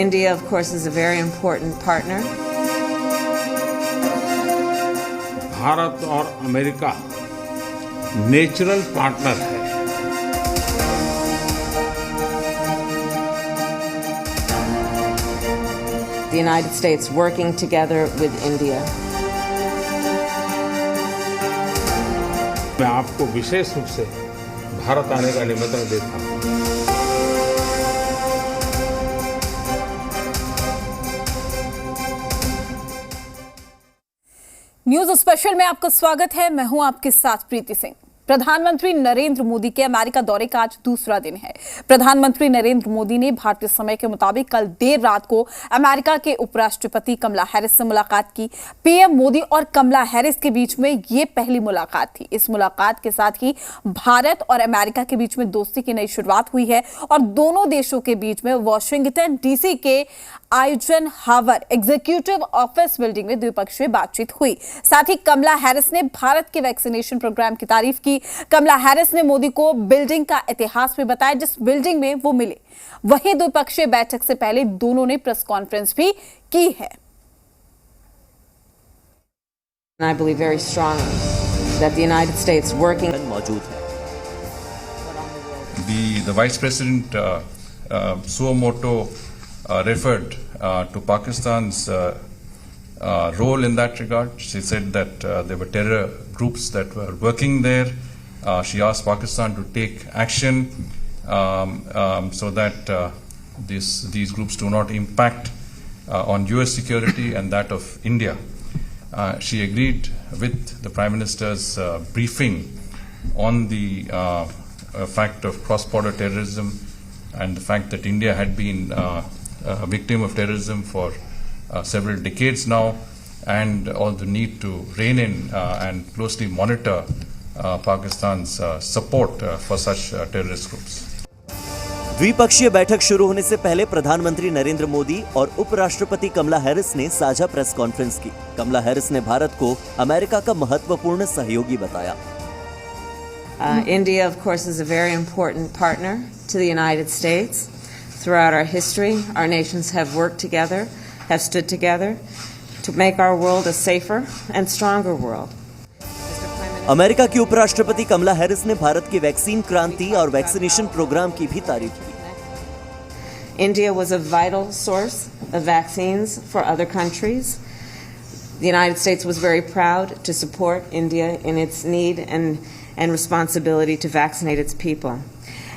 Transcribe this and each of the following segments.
India, of course, is a very important partner. Bharat और America natural partner है। The United States working together with India. मैं आपको विशेष रूप से भारत आने का निमंत्रण देता हूं। न्यूज स्पेशल में आपका स्वागत है। मैं हूं आपके साथ प्रीति सिंह। प्रधानमंत्री नरेंद्र मोदी के अमेरिका दौरे का आज दूसरा दिन है। प्रधानमंत्री नरेंद्र मोदी ने भारतीय समय के मुताबिक कल देर रात को अमेरिका के उपराष्ट्रपति कमला हैरिस से मुलाकात की। पीएम मोदी और कमला हैरिस के बीच में ये पहली मुलाकात थी। इस मुलाकात के साथ ही भारत और अमेरिका के बीच में दोस्ती की नई शुरुआत हुई है और दोनों देशों के बीच में वॉशिंगटन डीसी के आइजनहावर एग्जीक्यूटिव ऑफिस बिल्डिंग में द्विपक्षीय बातचीत हुई। साथ ही कमला हैरिस ने भारत के वैक्सीनेशन प्रोग्राम की तारीफ की। कमला हैरिस ने मोदी को बिल्डिंग का इतिहास भी बताया जिस बिल्डिंग में वो मिले। वहीं द्विपक्षीय बैठक से पहले दोनों ने प्रेस कॉन्फ्रेंस भी की है। I believe very strongly that the United States working मौजूद है। The Vice President Suomoto referred to Pakistan's role in that regard. She said that there were terror groups that were working there. She asked Pakistan to take action so that these groups do not impact on US security and that of India. She agreed with the Prime Minister's briefing on the fact of cross-border terrorism and the fact that India had been a victim of terrorism for several decades now, and all the need to rein in and closely monitor Pakistan's support for such terrorist groups. द्विपक्षीय बैठक शुरू होने से पहले प्रधानमंत्री नरेंद्र मोदी और उपराष्ट्रपति कमला Harris ने साझा प्रेस कॉन्फ्रेंस की। कमला हैरिस ने भारत को अमेरिका का महत्वपूर्ण सहयोगी बताया। India, of course, is a very important partner to the United States. Throughout our history, our nations have worked together, have stood together to make our world a safer and stronger world. America की उपराष्ट्रपति कमला Harris ने भारत की vaccine क्रांति और vaccination programme की भी तारीफ की। India was a vital source of vaccines for other countries. The United States was very proud to support India in its need and responsibility to vaccinate its people.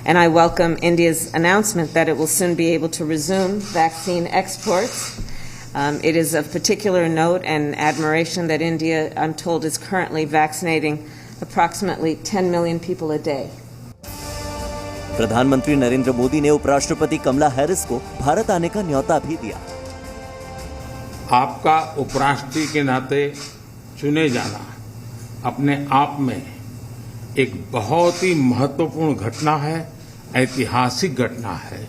And I welcome India's announcement that it will soon be able to resume vaccine exports. It is of particular note and admiration that India, I'm told, is currently vaccinating approximately 10 million people a day. प्रधानमंत्री नरेंद्र मोदी ने उपराष्ट्रपति कमला Harris को भारत आने का न्योता भी दिया। आपका उपराष्ट्रपति के नाते चुने जाना अपने आप में एक बहुत ही महत्वपूर्ण घटना है, ऐतिहासिक घटना है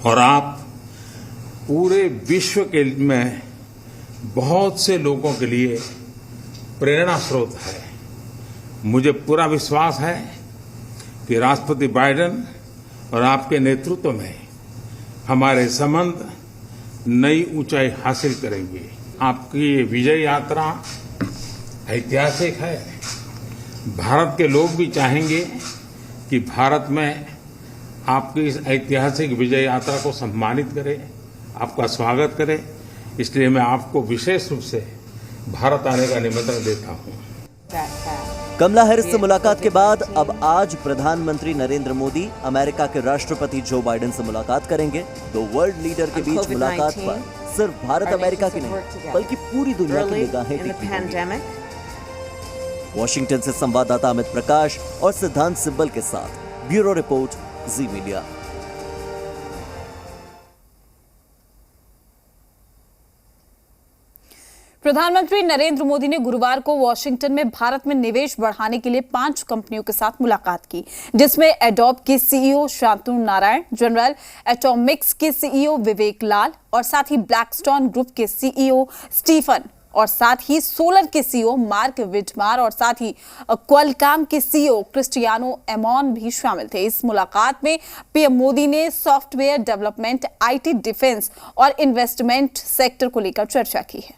और आप पूरे विश्व के में बहुत से लोगों के लिए प्रेरणा स्रोत है। मुझे पूरा विश्वास है कि राष्ट्रपति बाइडेन और आपके नेतृत्व में हमारे संबंध नई ऊंचाई हासिल करेंगे। आपकी ये विजय यात्रा ऐतिहासिक है। भारत के लोग भी चाहेंगे कि भारत में आपकी इस ऐतिहासिक विजय यात्रा को सम्मानित करें, आपका स्वागत करें। इसलिए मैं आपको विशेष रूप से भारत आने का निमंत्रण देता हूं। कमला हैरिस से मुलाकात के बाद अब आज प्रधानमंत्री नरेंद्र मोदी अमेरिका के राष्ट्रपति जो बाइडेन से मुलाकात करेंगे। दो वर्ल्ड लीडर के बीच मुलाकात पर सिर्फ भारत अमेरिका की नहीं बल्कि पूरी दुनिया की निगाहें टिकी होंगी। वॉशिंगटन से संवाददाता अमित प्रकाश और सिद्धांत सिब्बल के साथ ब्यूरो रिपोर्ट, जी मीडिया। प्रधानमंत्री नरेंद्र मोदी ने गुरुवार को वॉशिंगटन में भारत में निवेश बढ़ाने के लिए 5 कंपनियों के साथ मुलाकात की, जिसमें एडोब के CEO Shantanu Narayan, general Atomics के सीईओ विवेक लाल और साथ ही ब्लैकस्टोन ग्रुप के सीईओ स्टीफन और साथ ही सोलर के सीईओ मार्क विडमार और साथ ही क्वालकॉम के सीईओ क्रिस्टियानो एमॉन भी शामिल थे। इस मुलाकात में पीएम मोदी ने सॉफ्टवेयर डेवलपमेंट, आईटी, डिफेंस और इन्वेस्टमेंट सेक्टर को लेकर चर्चा की है।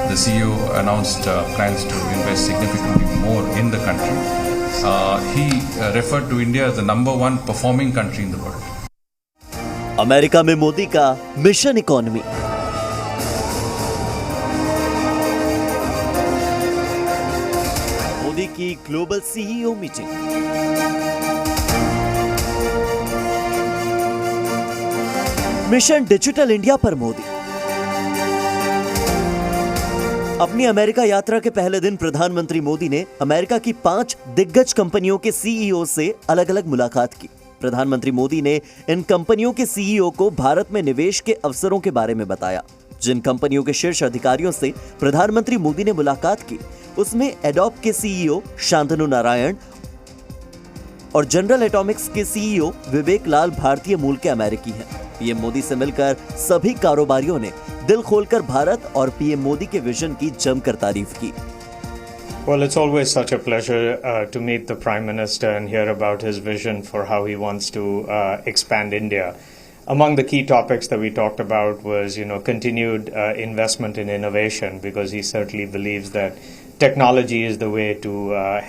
The CEO announced plans to invest significantly more in the country. He referred to India as the #1 performing country in the world. America में मोदी का मिशन इकोनॉमी। मोदी की global CEO meeting. Mission digital India पर मोदी। अपनी America यात्रा के पहले दिन प्रधानमंत्री मोदी ने अमेरिका की 5 दिग्गज कंपनियों के सीईओ से अलग अलग मुलाकात की। प्रधानमंत्री मोदी ने इन कंपनियों के सीईओ को भारत में निवेश के अवसरों के बारे में बताया। जिन कंपनियों के शीर्ष अधिकारियों से प्रधानमंत्री मोदी ने मुलाकात की, उसमें एडोब के सीईओ शांतनु नारायण और जनरल एटॉमिक्स के सीईओ विवेक लाल भारतीय मूल के अमेरिकी हैं। पीएम मोदी से मिलकर सभी कारोबारियों ने दिल खोलकर भारत और पीएम मोदी के विजन की जमकर तारीफ की। Well, it's always such a pleasure to meet the Prime Minister and hear about his vision for how he wants to expand India. Among the key topics that we talked about was, continued investment in innovation, because he certainly believes that technology is the way to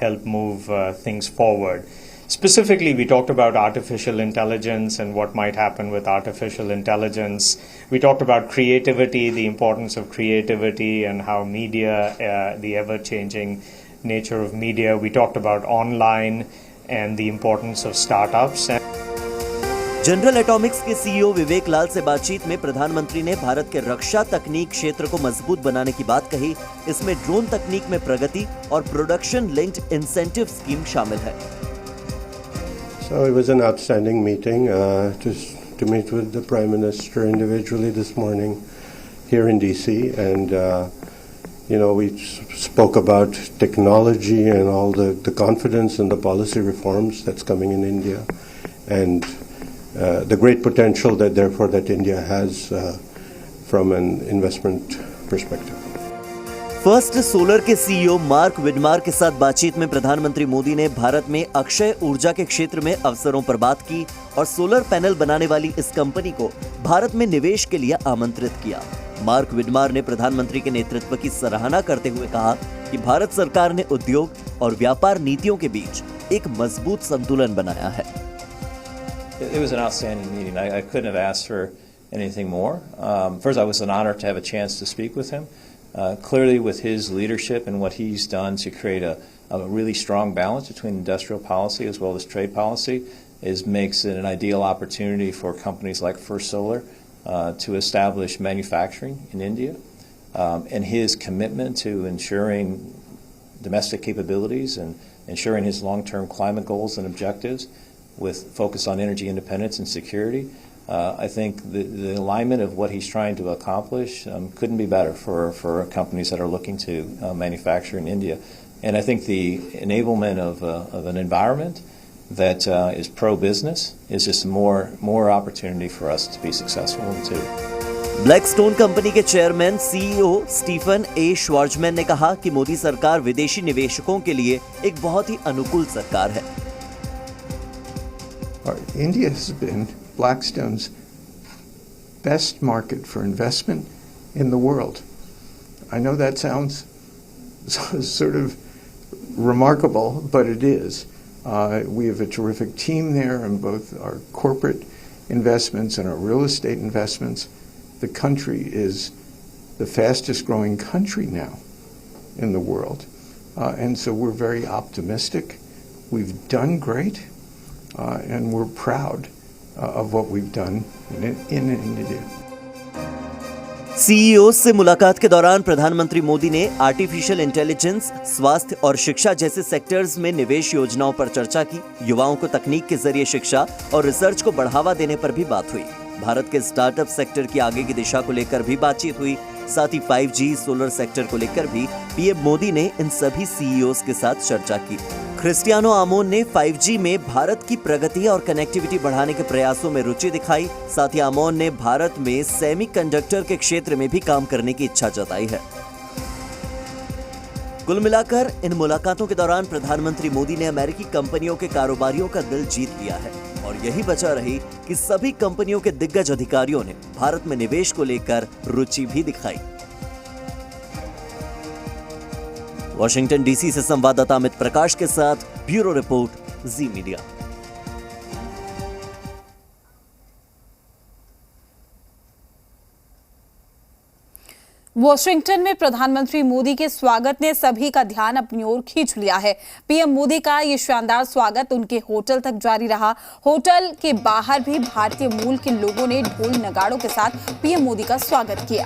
help move things forward. Specifically, we talked about artificial intelligence and what might happen with artificial intelligence. We talked about creativity, the importance of creativity and how media, the ever-changing nature of media. We talked about online and the importance of startups. General Atomics के CEO विवेक लाल से बातचीत में प्रधानमंत्री ने भारत के रक्षा तकनीक क्षेत्र को मजबूत बनाने की बात कही। इसमें ड्रोन तकनीक में प्रगति और प्रोडक्शन लिंक्ड इंसेंटिव स्कीम शामिल है। So it was an outstanding meeting to meet with the Prime Minister individually this morning here in DC, and we spoke about technology and all the confidence and the policy reforms that's coming in India, and the great potential that India has from an investment perspective. First solar के CEO mark विडमार के साथ बातचीत में प्रधानमंत्री मोदी ने भारत में अक्षय ऊर्जा के क्षेत्र में अवसरों पर बात की और सोलर पैनल बनाने वाली इस कंपनी को भारत में निवेश के लिए आमंत्रित किया। मार्क विडमार ने प्रधानमंत्री के नेतृत्व की सराहना करते हुए कहा कि भारत सरकार ने उद्योग और व्यापार नीतियों के बीच एक मजबूत संतुलन बनाया है। It was an outstanding meeting. I couldn't have asked for anything more. First, it was an honor to have a chance to speak with him. Clearly, with his leadership and what he's done to create a really strong balance between industrial policy as well as trade policy, makes it an ideal opportunity for companies like First Solar to establish manufacturing in India. And his commitment to ensuring domestic capabilities and ensuring his long-term climate goals and objectives with focus on energy independence and security. I think the alignment of what he's trying to accomplish couldn't be better for companies that are looking to manufacture in India. And I think the enablement of an environment that is pro-business is just more opportunity for us to be successful too. Blackstone company के chairman CEO Stephen A Schwarzman ने कहा कि मोदी सरकार विदेशी निवेशकों के लिए एक बहुत ही अनुकूल सरकार है। India has been Blackstone's best market for investment in the world. I know that sounds sort of remarkable, but it is. We have a terrific team there in both our corporate investments and our real estate investments. The country is the fastest growing country now in the world. And so we're very optimistic. We've done great, and we're proud of what we've done in India. CEO से मुलाकात के दौरान प्रधानमंत्री मोदी ने artificial intelligence, स्वास्थ्य और शिक्षा जैसे सेक्टर्स में निवेश योजनाओं पर चर्चा की। युवाओं को तकनीक के जरिए शिक्षा और रिसर्च को बढ़ावा देने पर भी बात हुई। भारत के स्टार्टअप सेक्टर की आगे की दिशा को लेकर भी बातचीत हुई। साथ ही 5G, सोलर सेक्टर को लेकर भी पीएम मोदी ने इन सभी सीईओज के साथ चर्चा की। क्रिस्टियानो आमोन ने 5G में भारत की प्रगति और कनेक्टिविटी बढ़ाने के प्रयासों में रुचि दिखाई। साथ ही आमोन ने भारत में सेमीकंडक्टर के क्षेत्र में भी काम करने की इच्छा जताई है। कुल मिलाकर इन मुलाकातों के दौरान प्रधानमंत्री मोदी ने अमेरिकी कंपनियों के कारोबारियों का दिल जीत लिया है और यही वजह रही कि सभी कंपनियों के दिग्गज अधिकारियों ने भारत में निवेश को लेकर रुचि भी दिखाई। वॉशिंगटन डीसी से संवाददाता अमित प्रकाश के साथ ब्यूरो रिपोर्ट, जी मीडिया। वॉशिंगटन में प्रधानमंत्री मोदी के स्वागत ने सभी का ध्यान अपनी ओर खींच लिया है। पीएम मोदी का ये शानदार स्वागत उनके होटल तक जारी रहा। होटल के बाहर भी भारतीय मूल के लोगों ने ढोल नगाड़ों के साथ पीएम मोदी का स्वागत किया।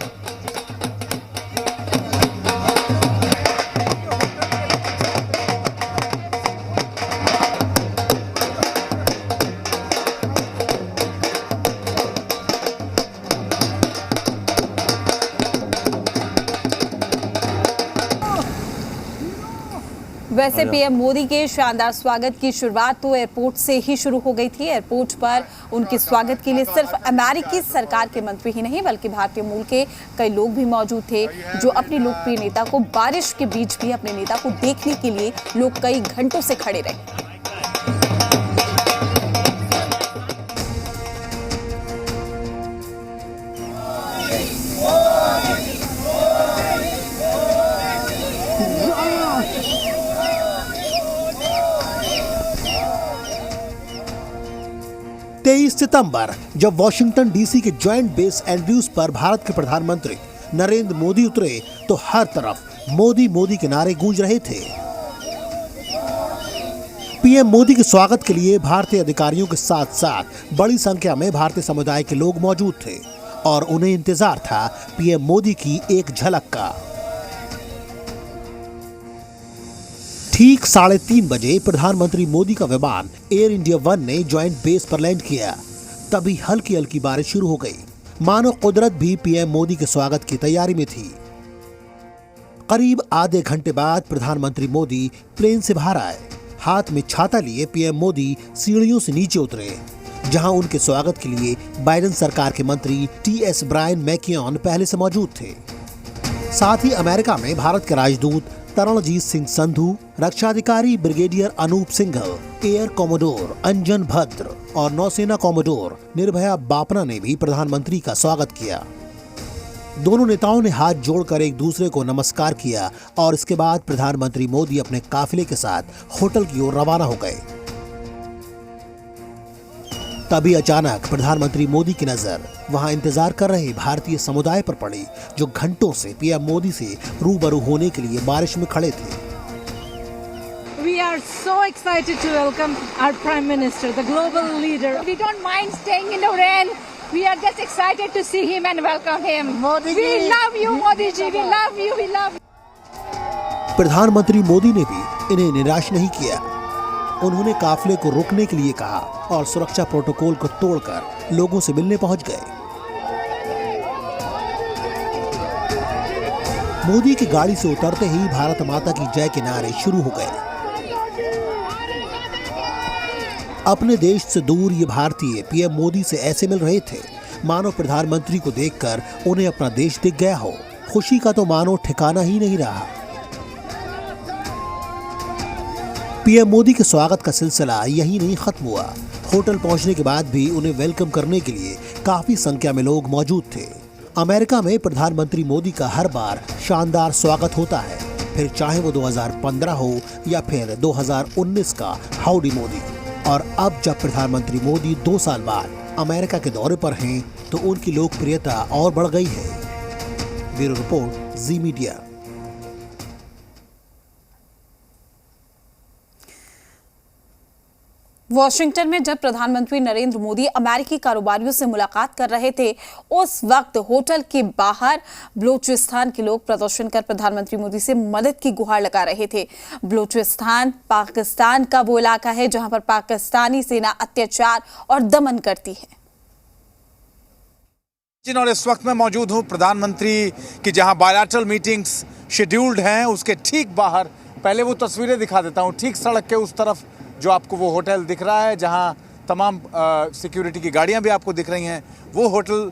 वैसे पीएम मोदी के शानदार स्वागत की शुरुआत तो एयरपोर्ट से ही शुरू हो गई थी। एयरपोर्ट पर उनके स्वागत के लिए सिर्फ अमेरिकी सरकार के मंत्री ही नहीं बल्कि भारतीय मूल के कई लोग भी मौजूद थे, जो अपने लोकप्रिय नेता को बारिश के बीच भी अपने नेता को देखने के लिए लोग कई घंटों से खड़े रहे। सितंबर जब वॉशिंगटन डीसी के जॉइंट बेस एंड्रयूज पर भारत के प्रधानमंत्री नरेंद्र मोदी उतरे तो हर तरफ मोदी मोदी के नारे गूंज रहे थे। पीएम मोदी के स्वागत के लिए भारतीय अधिकारियों के साथ साथ बड़ी संख्या में भारतीय समुदाय के लोग मौजूद थे और उन्हें इंतजार था पीएम मोदी की एक झलक का। ठीक 3:30 बजे प्रधानमंत्री मोदी का विमान एयर इंडिया 1 ने जॉइंट बेस पर लैंड किया। तभी हल्की हल्की बारिश शुरू हो गई, मानो कुदरत भी पीएम मोदी के स्वागत की तैयारी में थी। करीब आधे घंटे बाद प्रधानमंत्री मोदी प्लेन से बाहर आए। हाथ में छाता लिए पीएम मोदी सीढ़ियों से नीचे उतरे, जहां उनके स्वागत के लिए बाइडेन सरकार के मंत्री टीएस ब्रायन मैकियन पहले से मौजूद थे। साथ ही अमेरिका में भारत के राजदूत तरणजीत सिंह संधू, रक्षाधिकारी brigadier Anup Singhal, air commodore Anjan Bhadra और नौसेना कॉमोडोर निर्भया बापना ने भी प्रधानमंत्री का स्वागत किया। दोनों नेताओं ने हाथ जोड़कर एक दूसरे को नमस्कार किया और इसके बाद प्रधानमंत्री मोदी अपने काफिले के साथ होटल की ओर रवाना हो गए। तभी अचानक प्रधानमंत्री मोदी की नजर वहां इंतजार कर रहे भारतीय समुदाय पर पड़ी, जो घंटों से पीएम मोदी से रूबरू होने के लिए बारिश में खड़े थे। We are so excited to welcome our Prime Minister, the global leader. We don't mind staying in the rain. We are just excited to see him and welcome him. Modi ji. We love you, Modi ji. We love you. We love you. प्रधानमंत्री मोदी ने भी इन्हें निराश नहीं किया। उन्होंने काफिले को रोकने के लिए कहा और सुरक्षा प्रोटोकॉल को तोड़कर लोगों से मिलने पहुंच गए। मोदी की गाड़ी से उतरते ही भारत माता की जय के नारे शुरू हो गए। अपने देश से दूर ये भारतीय पीएम मोदी से ऐसे मिल रहे थे मानो प्रधानमंत्री को देखकर उन्हें अपना देश दिख गया हो। खुशी का तो मानो ठिकाना ही नहीं रहा। पीएम मोदी के स्वागत का सिलसिला यही नहीं खत्म हुआ। होटल पहुंचने के बाद भी उन्हें वेलकम करने के लिए काफी संख्या में लोग मौजूद थे। अमेरिका में प्रधानमंत्री मोदी का हर बार शानदार स्वागत होता है, फिर चाहे वो 2015 हो या फिर 2019 का हाउडी मोदी। और अब जब प्रधानमंत्री मोदी 2 साल बाद अमेरिका के दौरे पर हैं तो उनकी लोकप्रियता और बढ़ गई है। ब्यूरो रिपोर्ट, जी मीडिया। वॉशिंगटन में जब प्रधानमंत्री नरेंद्र मोदी अमेरिकी कारोबारियों से मुलाकात कर रहे थे, उस वक्त होटल के बाहर बलूचिस्तान के लोग प्रदर्शन कर प्रधानमंत्री मोदी से मदद की गुहार लगा रहे थे। बलूचिस्तान पाकिस्तान का वो इलाका है जहां पर पाकिस्तानी सेना अत्याचार और दमन करती है। और इस वक्त मैं मौजूद हूं प्रधानमंत्री की जहां बायलैटरल मीटिंग्स शेड्यूल्ड हैं उसके ठीक बाहर। पहले वो तस्वीरें दिखा देता हूं। ठीक सड़क के उस तरफ जो आपको वो होटल दिख रहा है जहां तमाम सिक्योरिटी की गाड़ियां भी आपको दिख रही हैं, वो होटल,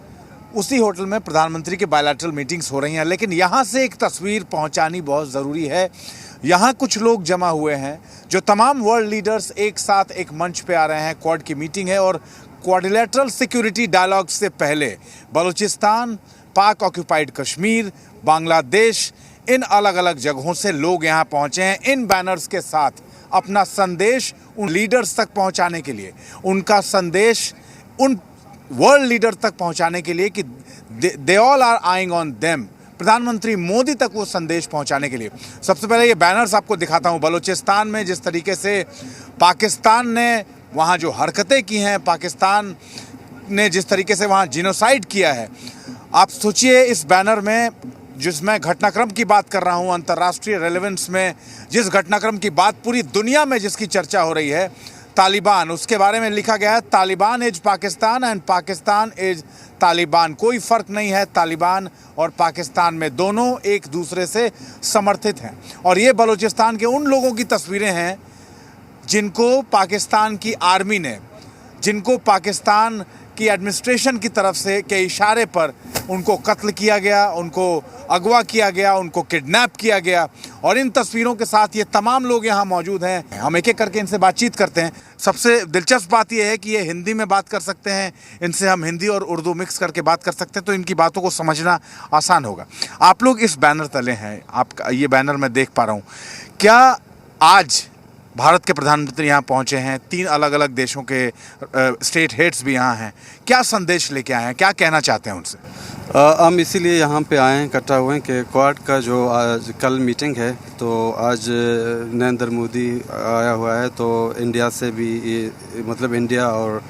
उसी होटल में प्रधानमंत्री की बायलैटरल मीटिंग्स हो रही हैं। लेकिन यहाँ से एक तस्वीर पहुँचानी बहुत ज़रूरी है। यहाँ कुछ लोग जमा हुए हैं जो तमाम वर्ल्ड लीडर्स एक साथ एक मंच पे आ रहे हैं। क्वाड की मीटिंग है और क्वाड्रिलेटरल सिक्योरिटी डायलॉग से पहले बलूचिस्तान, पाक ऑक्यूपाइड कश्मीर, बांग्लादेश, इन अलग अलग जगहों से लोग यहाँ पहुँचे हैं इन बैनर्स के साथ अपना संदेश उन लीडर्स तक पहुँचाने के लिए, उनका संदेश उन वर्ल्ड लीडर तक पहुँचाने के लिए कि they all are eyeing on them, प्रधानमंत्री मोदी तक वो संदेश पहुंचाने के लिए। सबसे पहले ये बैनर्स आपको दिखाता हूं। बलूचिस्तान में जिस तरीके से पाकिस्तान ने वहाँ जो हरकतें की हैं, पाकिस्तान ने जिस तरीके से वहाँ जिनोसाइड किया है, आप सोचिए इस बैनर में जिसमें घटनाक्रम की बात कर रहा हूँ, अंतर्राष्ट्रीय रेलेवेंस में जिस घटनाक्रम की बात पूरी दुनिया में जिसकी चर्चा हो रही है, तालिबान, उसके बारे में लिखा गया है Taliban is Pakistan and Pakistan is Taliban. कोई फ़र्क नहीं है तालिबान और पाकिस्तान में, दोनों एक दूसरे से समर्थित हैं। और ये बलूचिस्तान के उन लोगों की तस्वीरें हैं जिनको पाकिस्तान की आर्मी ने, जिनको पाकिस्तान की एडमिनिस्ट्रेशन की तरफ से के इशारे पर उनको कत्ल किया गया, उनको अगवा किया गया, उनको किडनैप किया गया। और इन तस्वीरों के साथ ये तमाम लोग यहाँ मौजूद हैं। हम एक एक करके इनसे बातचीत करते हैं। सबसे दिलचस्प बात यह है कि ये हिंदी में बात कर सकते हैं, इनसे हम हिंदी और उर्दू मिक्स करके बात कर सकते हैं, तो इनकी बातों को समझना आसान होगा। आप लोग इस बैनर तले हैं, आपका ये बैनर मैं देख पा रहा हूँ। क्या आज भारत के प्रधानमंत्री यहाँ पहुँचे हैं, 3 अलग अलग देशों के स्टेट हेड्स भी यहाँ हैं, क्या संदेश लेके आए हैं, क्या कहना चाहते हैं उनसे? हम इसीलिए यहाँ पे आए हैं, इकट्ठा हुए हैं कि क्वाड का जो आज कल मीटिंग है, तो आज नरेंद्र मोदी आया हुआ है, तो इंडिया से भी, मतलब इंडिया और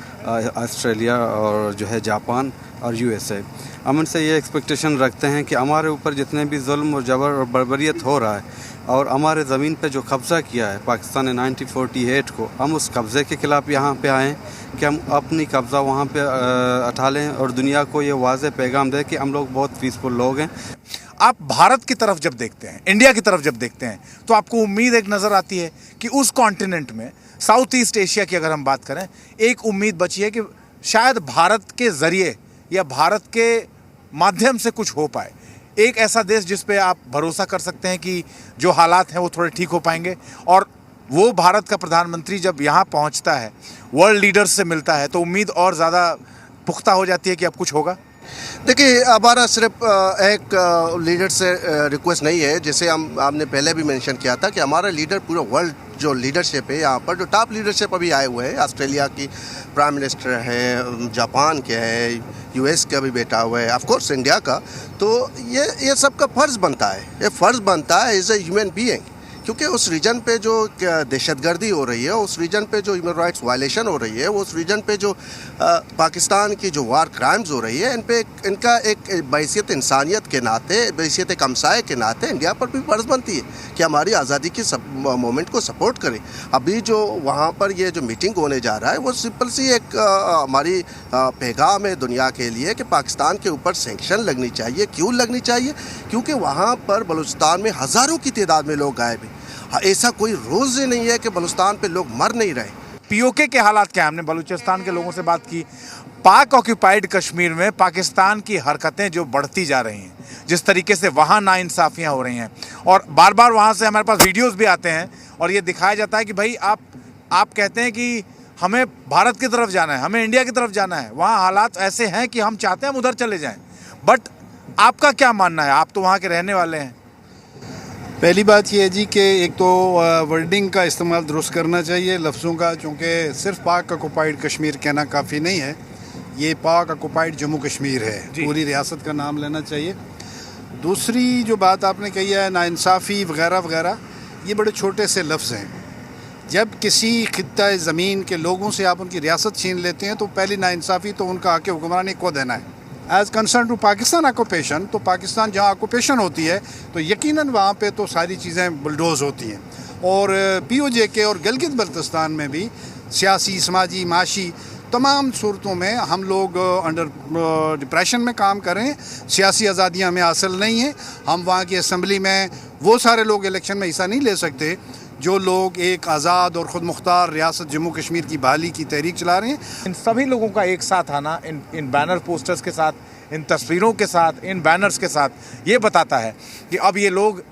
ऑस्ट्रेलिया और जो है जापान और यूएसए, हम उनसे ये एक्सपेक्टेशन रखते हैं कि हमारे ऊपर जितने भी जुल्म और जबर और बर्बरियत हो रहा है और हमारे ज़मीन पे जो कब्ज़ा किया है पाकिस्तान ने 1948 को, हम उस कब्ज़े के ख़िलाफ़ यहाँ पे आएँ कि हम अपनी कब्ज़ा वहाँ पे उठा लें और दुनिया को ये वाज़ेह पैगाम दें कि हम लोग बहुत पीसफुल लोग हैं। आप भारत की तरफ जब देखते हैं, इंडिया की तरफ जब देखते हैं, तो आपको उम्मीद एक नज़र आती है कि उस कॉन्टिनेंट में, साउथ ईस्ट एशिया की अगर हम बात करें, एक उम्मीद बची है कि शायद भारत के ज़रिए या भारत के माध्यम से कुछ हो पाए। एक ऐसा देश जिस पे आप भरोसा कर सकते हैं कि जो हालात हैं वो थोड़े ठीक हो पाएंगे। और वो भारत का प्रधानमंत्री जब यहाँ पहुँचता है, वर्ल्ड लीडर्स से मिलता है, तो उम्मीद और ज़्यादा पुख्ता हो जाती है कि अब कुछ होगा। देखिए, हमारा सिर्फ एक लीडर से रिक्वेस्ट नहीं है, जैसे हमने पहले भी मेंशन किया था कि हमारा लीडर पूरा वर्ल्ड जो लीडरशिप है यहाँ पर, जो टॉप लीडरशिप अभी आए हुए हैं, ऑस्ट्रेलिया की प्राइम मिनिस्टर है, जापान के है, यूएस का भी बैठा हुआ है, ऑफ कोर्स इंडिया का, तो ये सबका फ़र्ज़ बनता है, ये फ़र्ज़ बनता है एज ए ह्यूमन बीइंग, क्योंकि उस रीजन पे जो दहशतगर्दी हो रही है, उस रीजन पे जो ह्यूमन राइट्स वायलेशन हो रही है, उस रीजन पे जो पाकिस्तान की जो वार क्राइम्स हो रही है, इन पे इनका एक बहैसियत इंसानियत के नाते, बहैसियत एक हमसाये के नाते इंडिया पर भी फ़र्ज़ बनती है कि हमारी आज़ादी की मोमेंट को सपोर्ट करें। अभी जो वहाँ पर ये जो मीटिंग होने जा रहा है, वो सिंपल सी एक हमारी पैगाम है दुनिया के लिए कि पाकिस्तान के ऊपर सैंक्शन लगनी चाहिए। क्यों लगनी चाहिए? क्योंकि वहाँ पर बलूचिस्तान में हज़ारों की तादाद में लोग गायब हैं। ऐसा कोई रोज़ ही नहीं है कि बलूचिस्तान पे लोग मर नहीं रहे। पीओके के हालात क्या हैं? हमने बलूचिस्तान के लोगों से बात की। पाक ऑक्यूपाइड कश्मीर में पाकिस्तान की हरकतें जो बढ़ती जा रही हैं, जिस तरीके से वहाँ नाइंसाफ़ियाँ हो रही हैं, और बार बार वहाँ से हमारे पास वीडियोस भी आते हैं और ये दिखाया जाता है कि भाई आप कहते हैं कि हमें भारत की तरफ जाना है, हमें इंडिया की तरफ जाना है, वहाँ हालात ऐसे हैं कि हम चाहते हैं हम उधर चले जाएँ। बट आपका क्या मानना है? आप तो वहाँ के रहने वाले हैं। पहली बात यह है जी कि एक तो वर्डिंग का इस्तेमाल दुरुस्त करना चाहिए लफ्ज़ों का, चूँकि सिर्फ पाक ऑक्यूपाइड कश्मीर कहना काफ़ी नहीं है, ये पाक ऑक्यूपाइड जम्मू कश्मीर है, पूरी रियासत का नाम लेना चाहिए। दूसरी जो बात आपने कही है नाइंसाफ़ी वगैरह वगैरह, ये बड़े छोटे से लफ्ज़ हैं। जब किसी खित्ता ज़मीन के लोगों से आप उनकी रियासत छीन लेते हैं तो पहली नाइंसाफ़ी तो उनका आके हुक्मरानी को देना है। As concern to Pakistan occupation, तो पाकिस्तान जहाँ ऑक्यूपेशन होती है तो यकीनन वहाँ पे तो सारी चीज़ें बुलडोज़ होती हैं। और POJ के और गिलगित बल्तिस्तान में भी सियासी, समाजी, माशी तमाम सूरतों में हम लोग अंडर डिप्रेशन में काम कर रहे हैं। सियासी आज़ादियाँ हमें हासिल नहीं है। हम वहाँ की असम्बली में वो सारे लोग इलेक्शन में हिस्सा नहीं ले सकते जो लोग एक आज़ाद और ख़ुद मुख्तार रियासत जम्मू कश्मीर की बहाली की तहरीक चला रहे हैं। इन सभी लोगों का एक साथ आना इन बैनर पोस्टर्स के साथ, इन तस्वीरों के साथ, इन बैनर्स के साथ, ये बताता है कि अब ये लोग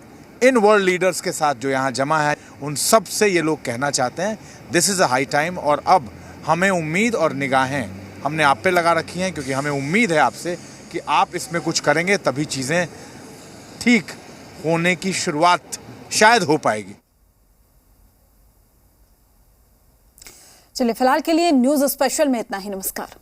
इन वर्ल्ड लीडर्स के साथ जो यहाँ जमा है, उन सब से ये लोग कहना चाहते हैं this is a high time. और अब हमें उम्मीद और निगाहें हमने आप पे लगा रखी हैं, क्योंकि हमें उम्मीद है आपसे कि आप इसमें कुछ करेंगे, तभी चीज़ें ठीक होने की शुरुआत शायद हो पाएगी। चलिए फिलहाल के लिए न्यूज़ स्पेशल में इतना ही। नमस्कार।